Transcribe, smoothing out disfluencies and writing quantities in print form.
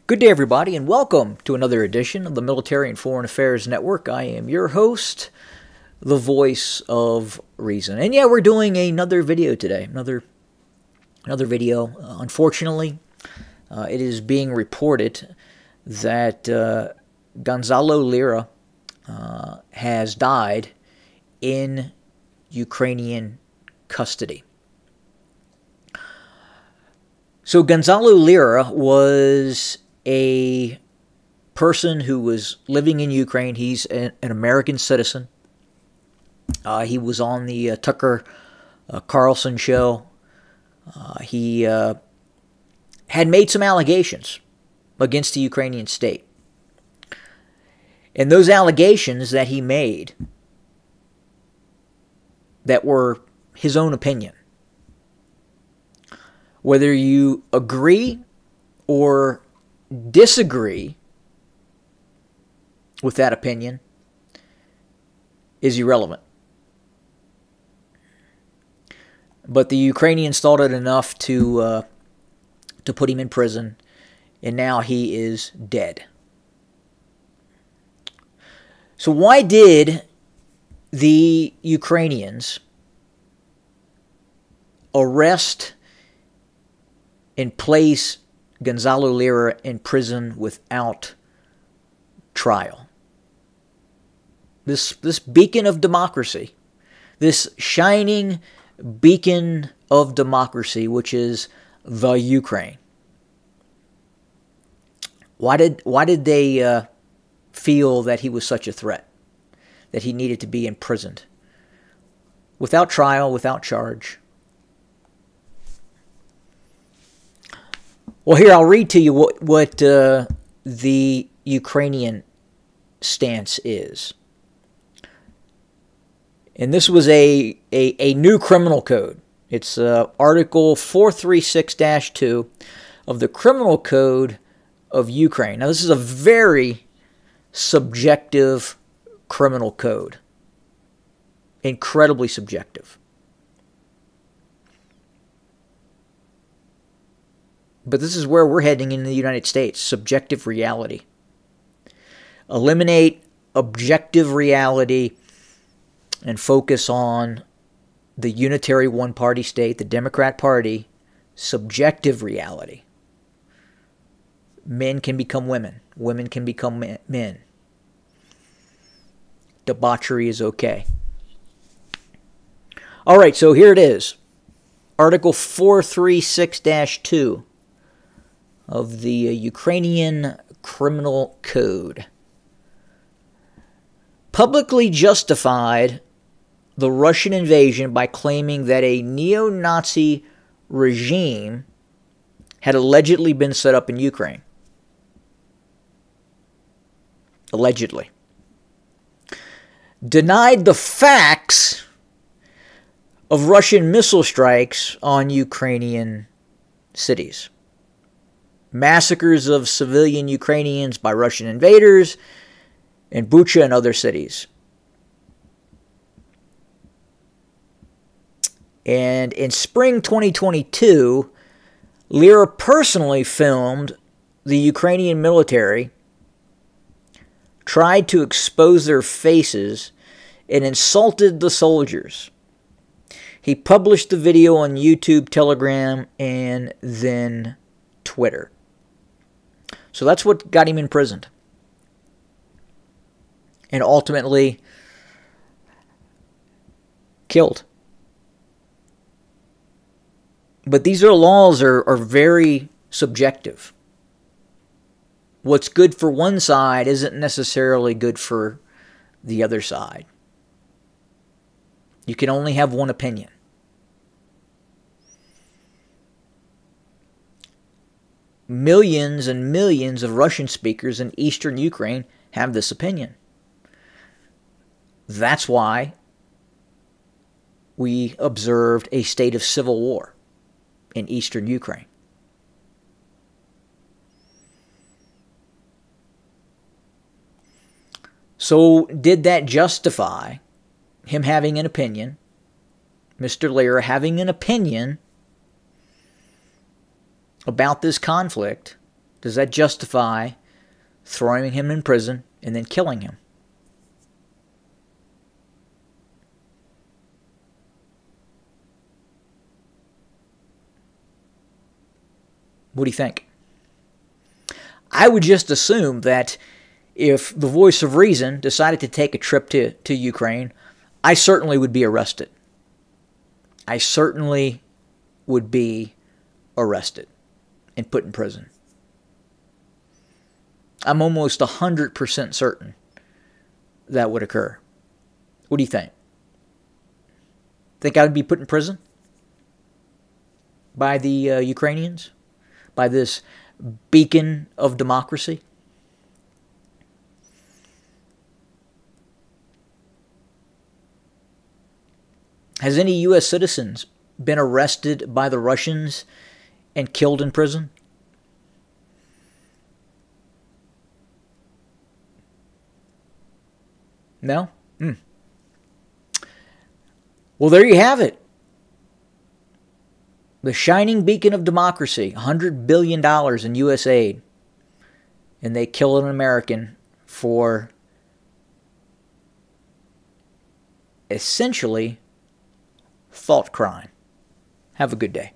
Good day, everybody, and welcome to another edition of the Military and Foreign Affairs Network. I am your host, the voice of reason. And yeah, we're doing another video today. Another video. Unfortunately, it is being reported that Gonzalo Lira has died in Ukrainian custody. So Gonzalo Lira was a person who was living in Ukraine. He's an American citizen. He was on the Tucker Carlson show. He had made some allegations against the Ukrainian state. And those allegations that he made that were his own opinion, whether you agree or disagree with that opinion, is irrelevant. But the Ukrainians thought it enough to put him in prison, and now he is dead. So why did the Ukrainians arrest and place Gonzalo Lira in prison without trial? This beacon of democracy, this shining beacon of democracy, which is the Ukraine. Why did they feel that he was such a threat, that he needed to be imprisoned without trial, without charge? Well, here I'll read to you what the Ukrainian stance is. And this was a new criminal code. It's Article 436-2 of the Criminal Code of Ukraine. Now, this is a very subjective criminal code. Incredibly subjective. But this is where we're heading in the United States. Subjective reality. Eliminate objective reality and focus on the unitary one-party state, the Democrat Party. Subjective reality. Men can become women. Women can become men. Debauchery is okay. All right, so here it is. Article 436-2. Of the Ukrainian Criminal Code. Publicly justified the Russian invasion by claiming that a neo-Nazi regime had allegedly been set up in Ukraine. Allegedly. Denied the facts of Russian missile strikes on Ukrainian cities. Massacres of civilian Ukrainians by Russian invaders in Bucha and other cities. And in spring 2022, Lira personally filmed the Ukrainian military, tried to expose their faces, and insulted the soldiers. He published the video on YouTube, Telegram, and then Twitter. So that's what got him imprisoned. And ultimately killed. But these laws are very subjective. What's good for one side isn't necessarily good for the other side. You can only have one opinion. Millions and millions of Russian speakers in eastern Ukraine have this opinion. That's why we observed a state of civil war in eastern Ukraine. So did that justify him having an opinion, Mr. Lira having an opinion about this conflict Does that justify throwing him in prison and then killing him? What do you think? I would just assume that if the voice of reason decided to take a trip to Ukraine, I certainly would be arrested. I certainly would be arrested and put in prison. I'm almost 100% certain that would occur. What do you think? Think I would be put in prison by the Ukrainians? By this beacon of democracy? Has any U.S. citizens been arrested by the Russians and killed in prison? No? Well, there you have it. The shining beacon of democracy, $100 billion in U.S. aid. And they kill an American for essentially thought crime. Have a good day.